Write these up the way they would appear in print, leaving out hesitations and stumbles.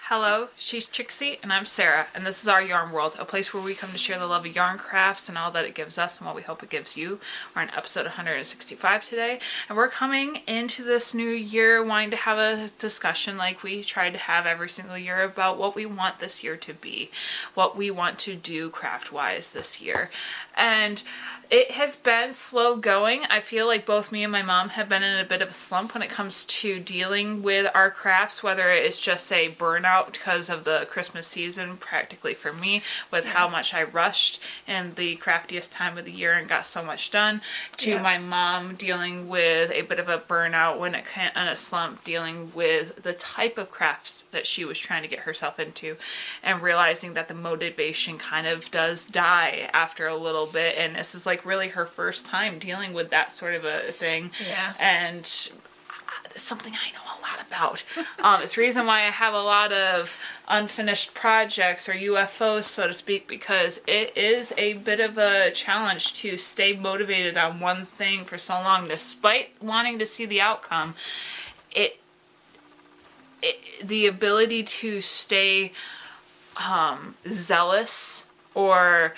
Hello, she's Trixie, and I'm Sarah, and this is our Yarn World, a place where we come to share the love of yarn crafts and all that it gives us and what we hope it gives you. We're on episode 165 today, and we're coming into this new year wanting to have a discussion like we try to have every single year about what we want this year to be, what we want to do craft-wise this year. And it has been slow going. I feel like both me and my mom have been in a bit of a slump when it comes to dealing with our crafts, whether it's just a burnout because of the Christmas season, practically for me, with how much I rushed in the craftiest time of the year and got so much done, to my mom dealing with a bit of a burnout when it came on a slump, dealing with the type of crafts that she was trying to get herself into, and realizing that the motivation kind of does die after a little bit. And this is like really her first time dealing with that sort of a thing. Yeah. And it's something I know a lot about. It's the reason why I have a lot of unfinished projects or UFOs, so to speak, because it is a bit of a challenge to stay motivated on one thing for so long, despite wanting to see the outcome. The ability to stay zealous or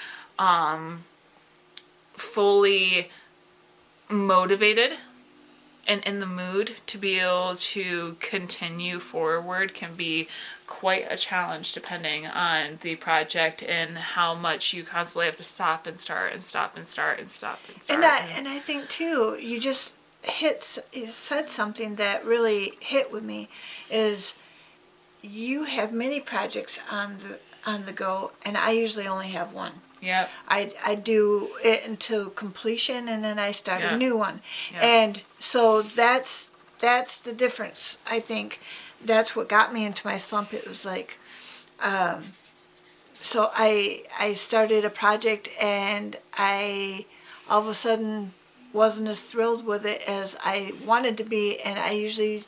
fully motivated and in the mood to be able to continue forward can be quite a challenge depending on the project and how much you constantly have to stop and start and stop and start and stop and start. And I think too, you said something that really hit with me, is you have many projects on the go, and I usually only have one. Yep. I do it until completion, and then I start a new one. Yep. And so that's the difference. I think that's what got me into my slump. It was like, so I started a project, and I all of a sudden wasn't as thrilled with it as I wanted to be, and I usually,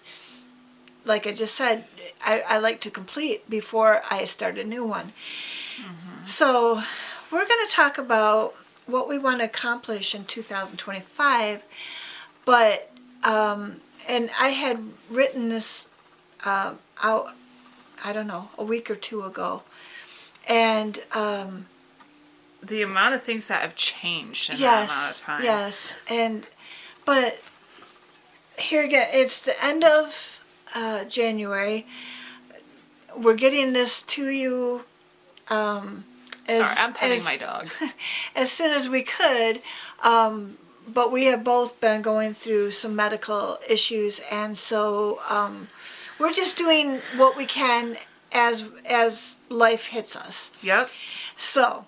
like I just said, I like to complete before I start a new one. Mm-hmm. So we're going to talk about what we want to accomplish in 2025, but, and I had written this out, I don't know, a week or two ago, and the amount of things that have changed in that amount of time. Yes, but here again, it's the end of January. We're getting this to you Sorry, I'm petting my dog. As soon as we could, but we have both been going through some medical issues, and so we're just doing what we can as life hits us. Yep. So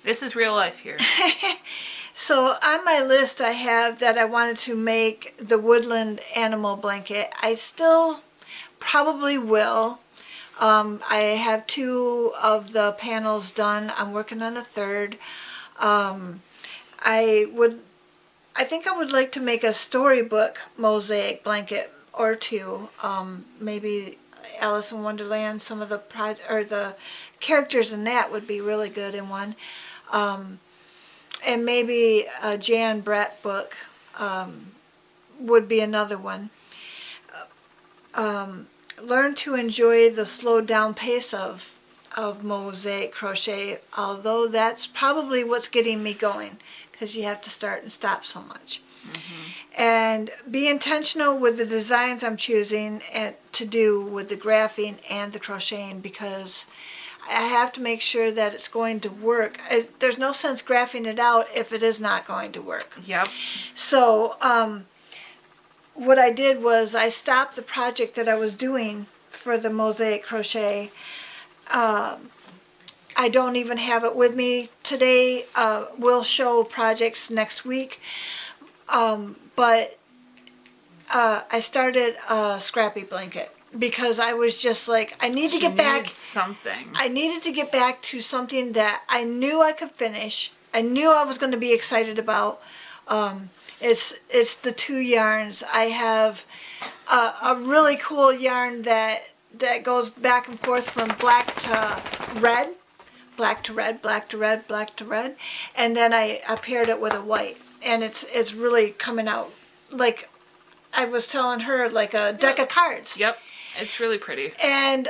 this is real life here. So on my list I have that I wanted to make the woodland animal blanket. I still probably will. I have 2 of the panels done. I'm working on a 3rd. I think I would like to make a storybook mosaic blanket or 2. Maybe Alice in Wonderland, some of the the characters in that would be really good in one. And maybe a Jan Brett book would be another one. Learn to enjoy the slowed down pace of mosaic crochet, although that's probably what's getting me going, because you have to start and stop so much. Mm-hmm. And be intentional with the designs I'm choosing to do with the graphing and the crocheting, because I have to make sure that it's going to work. There's no sense graphing it out if it is not going to work. Yep. So what I did was I stopped the project that I was doing for the mosaic crochet. I don't even have it with me today. We'll show projects next week. But I started a scrappy blanket because I was just like, I need to get back something. I needed to get back to something that I knew I could finish. I knew I was going to be excited about. It's the 2 yarns. I have a really cool yarn that goes back and forth from black to red, black to red, black to red, black to red, and then I paired it with a white, and it's really coming out like I was telling her, like a deck of cards. Yep. It's really pretty. And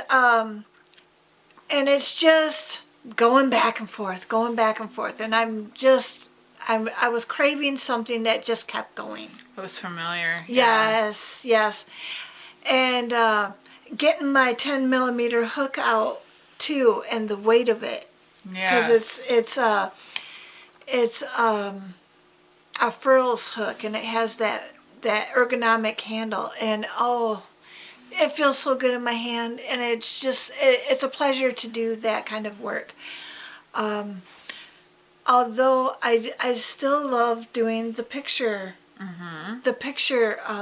it's just going back and forth, and I was craving something that just kept going. It was familiar. Yes, yes. And getting my 10 millimeter hook out too, and the weight of it, because it's a furls hook, and it has that ergonomic handle, and oh, it feels so good in my hand, and it's a pleasure to do that kind of work. Although I still love doing the picture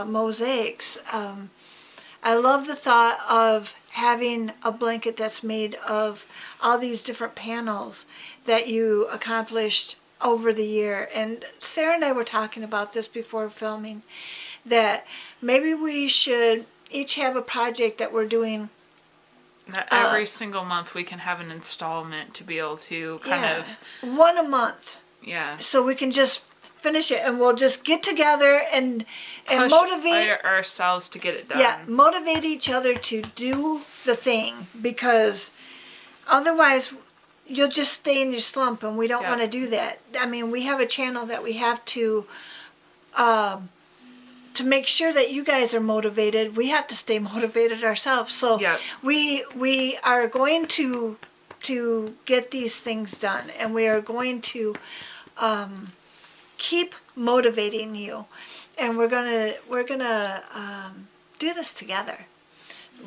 mosaics. I love the thought of having a blanket that's made of all these different panels that you accomplished over the year. And Sarah and I were talking about this before filming, that maybe we should each have a project that we're doing. That every single month we can have an installment to be able to kind of... one a month. Yeah. So we can just finish it, and we'll just get together and Push motivate ourselves to get it done. Yeah, motivate each other to do the thing, because otherwise you'll just stay in your slump, and we don't want to do that. I mean, we have a channel that we have to make sure that you guys are motivated. We have to stay motivated ourselves. So we are going to get these things done, and we are going to keep motivating you, and we're gonna do this together.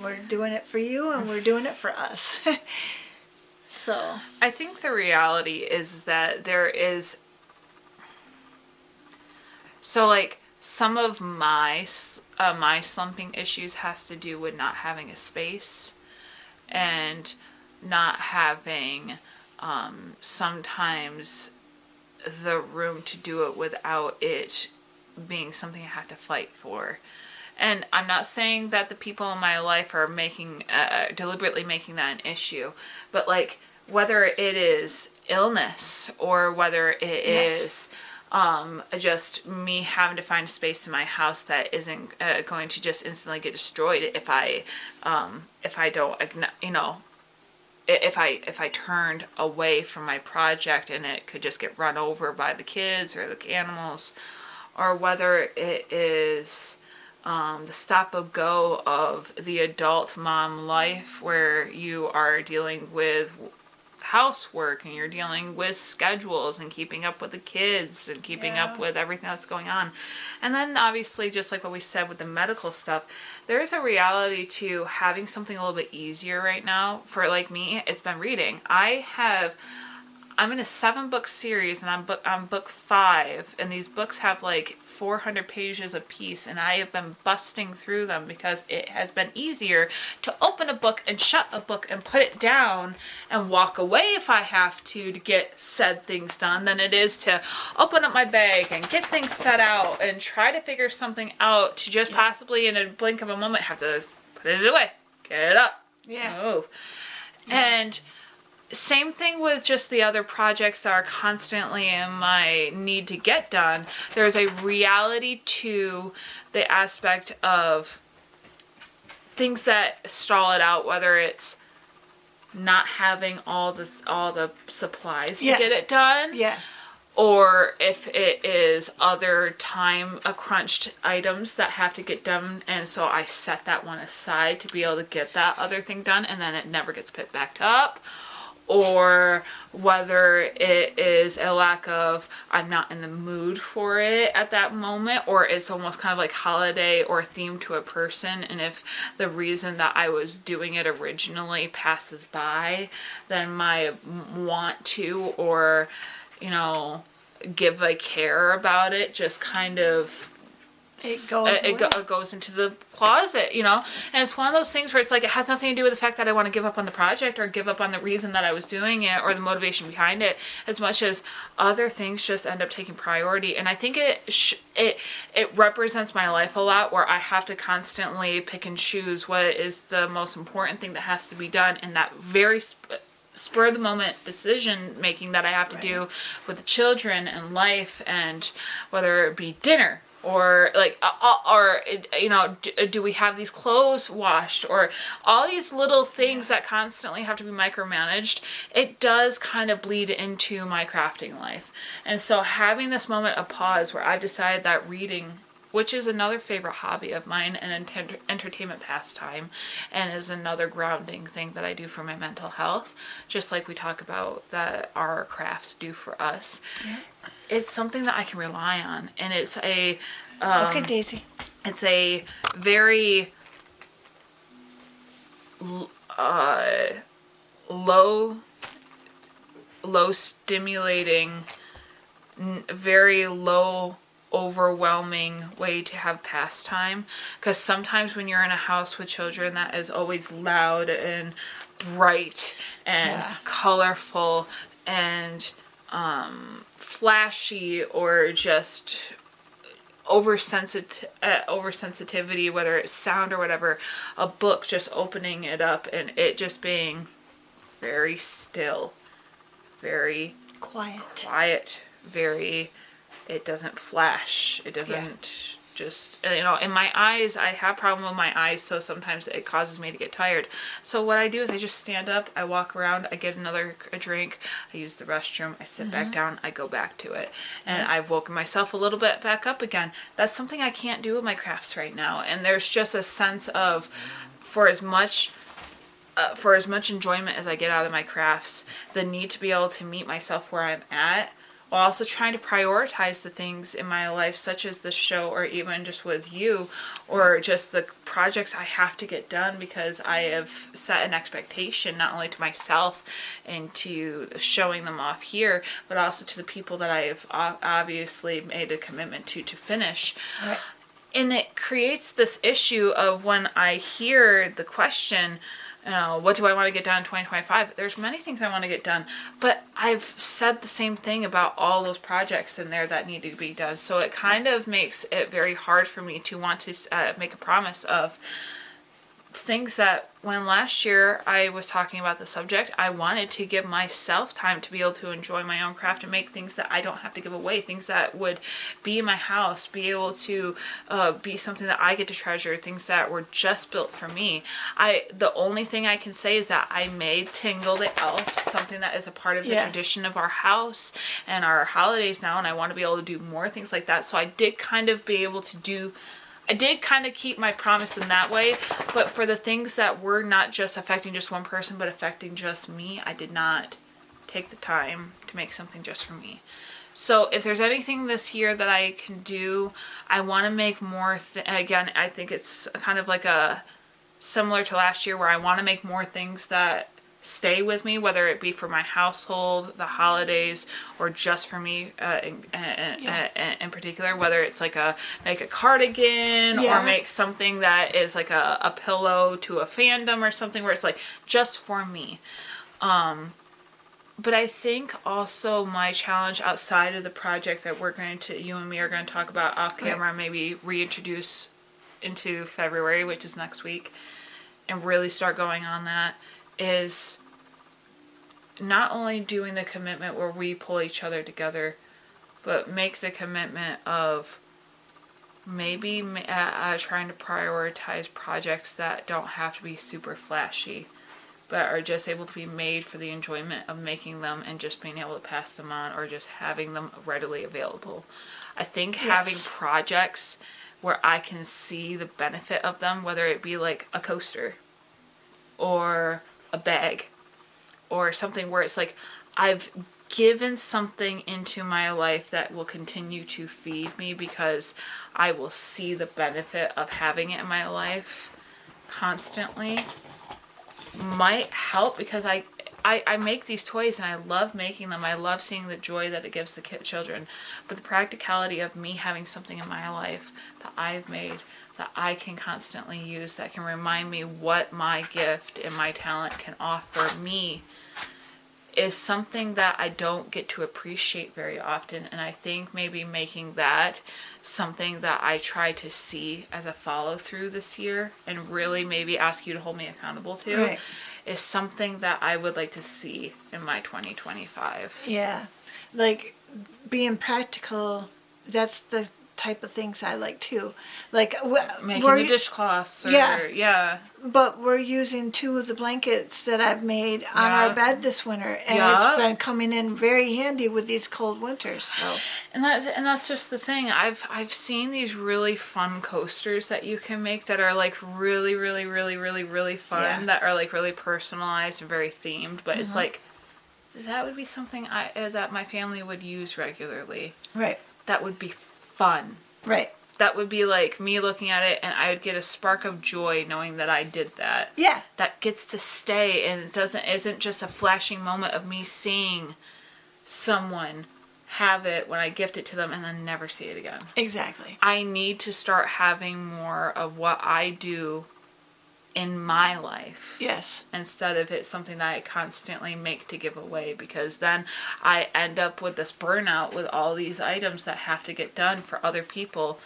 We're doing it for you, and we're doing it for us. So I think the reality is that there is, so like some of my slumping issues has to do with not having a space and not having sometimes the room to do it without it being something I have to fight for. And I'm not saying that the people in my life are making deliberately making that an issue, but like whether it is illness or whether it is just me having to find a space in my house that isn't going to just instantly get destroyed if I don't, you know, if I turned away from my project and it could just get run over by the kids or the animals, or whether it is the stop and go of the adult mom life where you are dealing with housework and you're dealing with schedules and keeping up with the kids and keeping up with everything that's going on. And then obviously, just like what we said with the medical stuff, there's a reality to having something a little bit easier right now. For like me, it's been reading. I'm in a 7-book series, and I'm book 5, and these books have like 400 pages a piece, and I have been busting through them because it has been easier to open a book and shut a book and put it down and walk away if I have to get said things done than it is to open up my bag and get things set out and try to figure something out to just possibly in a blink of a moment have to put it away, get it up, move. And same thing with just the other projects that are constantly in my need to get done. There's a reality to the aspect of things that stall it out, whether it's not having all the supplies to get it done. Yeah. Or if it is other time crunched items that have to get done, and so I set that one aside to be able to get that other thing done, and then it never gets picked back up. Or whether it is a lack of, I'm not in the mood for it at that moment, or it's almost kind of like holiday or themed to a person, and if the reason that I was doing it originally passes by, then my want to, or, you know, give a care about it just kind of it goes into the closet, you know. And it's one of those things where it's like it has nothing to do with the fact that I want to give up on the project or give up on the reason that I was doing it or the motivation behind it, as much as other things just end up taking priority. And I think it represents my life a lot, where I have to constantly pick and choose what is the most important thing that has to be done in that very spur of the moment decision making that I have to do with the children and life, and whether it be dinner, or like do we have these clothes washed, or all these little things that constantly have to be micromanaged. It does kind of bleed into my crafting life. And so having this moment of pause where I've decided that reading, which is another favorite hobby of mine and entertainment pastime, and is another grounding thing that I do for my mental health, just like we talk about that our crafts do for us. Yeah. It's something that I can rely on, and it's a okay, Daisy. It's a very low stimulating, very low overwhelming way to have pastime, because sometimes when you're in a house with children that is always loud and bright and colorful and flashy, or just oversensitivity, whether it's sound or whatever, a book just opening it up and it just being very still, very quiet, very, it doesn't flash, it doesn't just, in my eyes, I have a problem with my eyes, so sometimes it causes me to get tired. So what I do is I just stand up, I walk around, I get a drink, I use the restroom, I sit back down, I go back to it. And I've woken myself a little bit back up again. That's something I can't do with my crafts right now. And there's just a sense of, for as much enjoyment as I get out of my crafts, the need to be able to meet myself where I'm at, while also trying to prioritize the things in my life, such as this show, or even just with you, or just the projects I have to get done, because I have set an expectation not only to myself and to showing them off here, but also to the people that I have obviously made a commitment to finish. Right. And it creates this issue of, when I hear the question, what do I want to get done in 2025? There's many things I want to get done, but I've said the same thing about all those projects in there that need to be done. So it kind of makes it very hard for me to want to make a promise of things that, when last year I was talking about the subject, I wanted to give myself time to be able to enjoy my own craft and make things that I don't have to give away, things that would be in my house, be able to be something that I get to treasure, things that were just built for me. The only thing I can say is that I made Tingle the Elf, something that is a part of the tradition of our house and our holidays now, and I want to be able to do more things like that. So I did kind of keep my promise in that way, but for the things that were not just affecting just one person, but affecting just me, I did not take the time to make something just for me. So if there's anything this year that I can do, I want to make more, again, I think it's kind of like similar to last year, where I want to make more things that stay with me, whether it be for my household, the holidays, or just for me in particular, whether it's like make a cardigan or make something that is like a pillow to a fandom or something where it's like just for me. But I think also my challenge outside of the project that you and me are going to talk about off camera, maybe reintroduce into February, which is next week, and really start going on that, is not only doing the commitment where we pull each other together, but make the commitment of maybe trying to prioritize projects that don't have to be super flashy, but are just able to be made for the enjoyment of making them and just being able to pass them on, or just having them readily available. I think having projects where I can see the benefit of them, whether it be like a coaster or a bag or something where it's like I've given something into my life that will continue to feed me, because I will see the benefit of having it in my life constantly, might help, because I make these toys and I love making them. I love seeing the joy that it gives the children. But the practicality of me having something in my life that I've made, that I can constantly use, that can remind me what my gift and my talent can offer me, is something that I don't get to appreciate very often. And I think maybe making that something that I try to see as a follow through this year, and really maybe ask you to hold me accountable to, is something that I would like to see in my 2025. Yeah. Like being practical, that's the type of things I like too. Like Making we're, the dishcloths. Or, Yeah. Yeah. but we're using 2 of the blankets that I've made on our bed this winter, and it's been coming in very handy with these cold winters. So. And that's just the thing. I've seen these really fun coasters that you can make that are like really, really, really, really, really fun. Yeah. That are like really personalized and very themed. But it's like, that would be something that my family would use regularly. Right. That would be fun. Right. That would be like me looking at it, and I would get a spark of joy knowing that I did that. Yeah. That gets to stay, and it isn't just a flashing moment of me seeing someone have it when I gift it to them and then never see it again. Exactly. I need to start having more of what I do in my life. Yes. Instead of it something that I constantly make to give away, because then I end up with this burnout with all these items that have to get done for other people.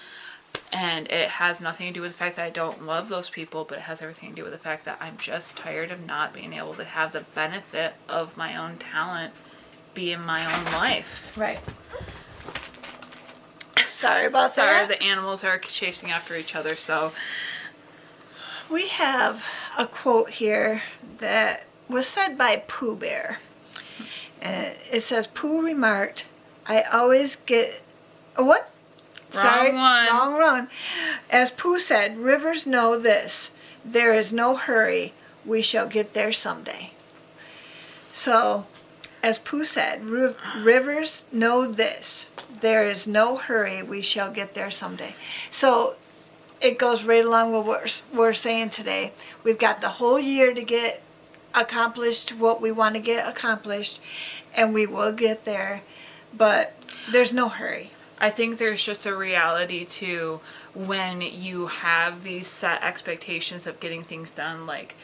And it has nothing to do with the fact that I don't love those people, but it has everything to do with the fact that I'm just tired of not being able to have the benefit of my own talent be in my own life. Right. Sorry about Sorry, that. the animals are chasing after each other, so... We have a quote here that was said by Pooh Bear. And it says, Pooh remarked, I always get... What? Wrong one. Wrong run. As Pooh said, rivers know this. There is no hurry. We shall get there someday. So, as Pooh said, rivers know this. There is no hurry. We shall get there someday. So, it goes right along with what we're saying today. We've got the whole year to get accomplished what we want to get accomplished, and we will get there, but there's no hurry. I think there's just a reality to when you have these set expectations of getting things done. Like,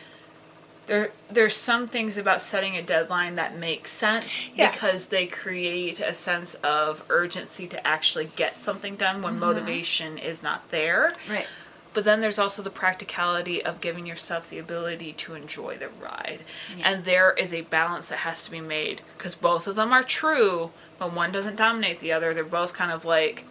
there's some things about setting a deadline that make sense because they create a sense of urgency to actually get something done when motivation is not there. Right. But then there's also the practicality of giving yourself the ability to enjoy the ride. Yeah. And there is a balance that has to be made, because both of them are true, but one doesn't dominate the other. They're both kind of like,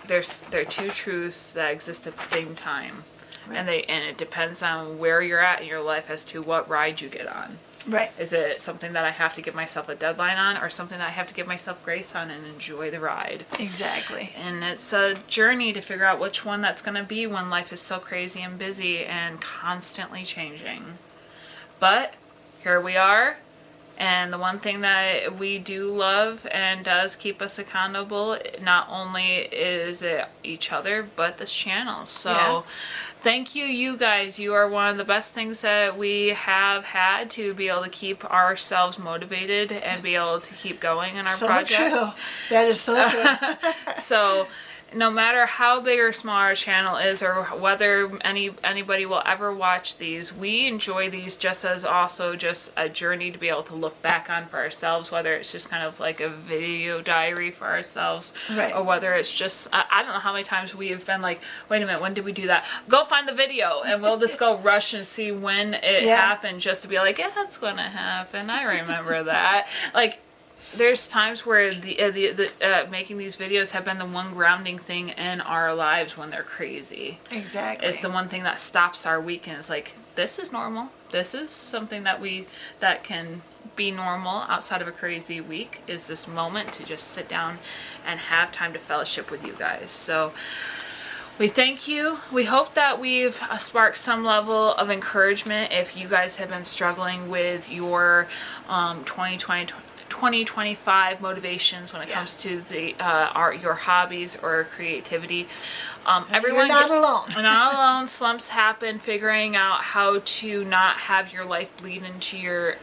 they're two truths that exist at the same time. Right. And it depends on where you're at in your life as to what ride you get on. Right. Is it something that I have to give myself a deadline on, or something that I have to give myself grace on and enjoy the ride? Exactly. And it's a journey to figure out which one that's going to be when life is so crazy and busy and constantly changing. But here we are. And the one thing that we do love and does keep us accountable, not only is it each other, but this channel. So thank you, you guys. You are one of the best things that we have had to be able to keep ourselves motivated and be able to keep going in our projects. So true. That is so true. So no matter how big or small our channel is, or whether anybody will ever watch these, we enjoy these just as also just a journey to be able to look back on for ourselves, whether it's just kind of like a video diary for ourselves, right, or whether it's just, I don't know how many times we have been like, wait a minute, when did we do that? Go find the video, and we'll just go rush and see when it happened, just to be like, yeah, that's going to happen. I remember that. Like, there's times where the making these videos have been the one grounding thing in our lives when they're crazy. Exactly. It's the one thing that stops our weekend. It's like, this is normal. This is something that can be normal outside of a crazy week, is this moment to just sit down and have time to fellowship with you guys. So we thank you. We hope that we've sparked some level of encouragement if you guys have been struggling with your 2025 motivations when it comes to the your hobbies or creativity. Everyone, you're not alone. Not alone. Slumps happen. Figuring out how to not have your life bleed into your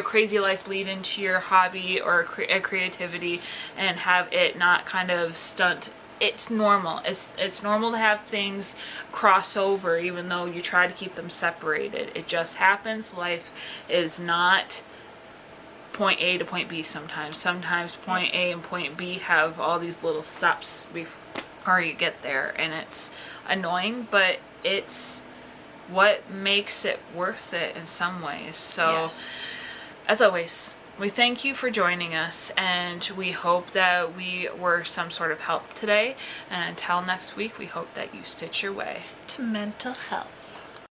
crazy life bleed into your hobby or creativity, and have it not kind of stunt. It's normal. It's normal to have things cross over, even though you try to keep them separated. It just happens. Life is not point A to point B sometimes. Sometimes point A and point B have all these little stops before you get there, and it's annoying, but it's what makes it worth it in some ways. So, as always, We thank you for joining us, and we hope that we were some sort of help today. And until next week, we hope that you stitch your way To mental health.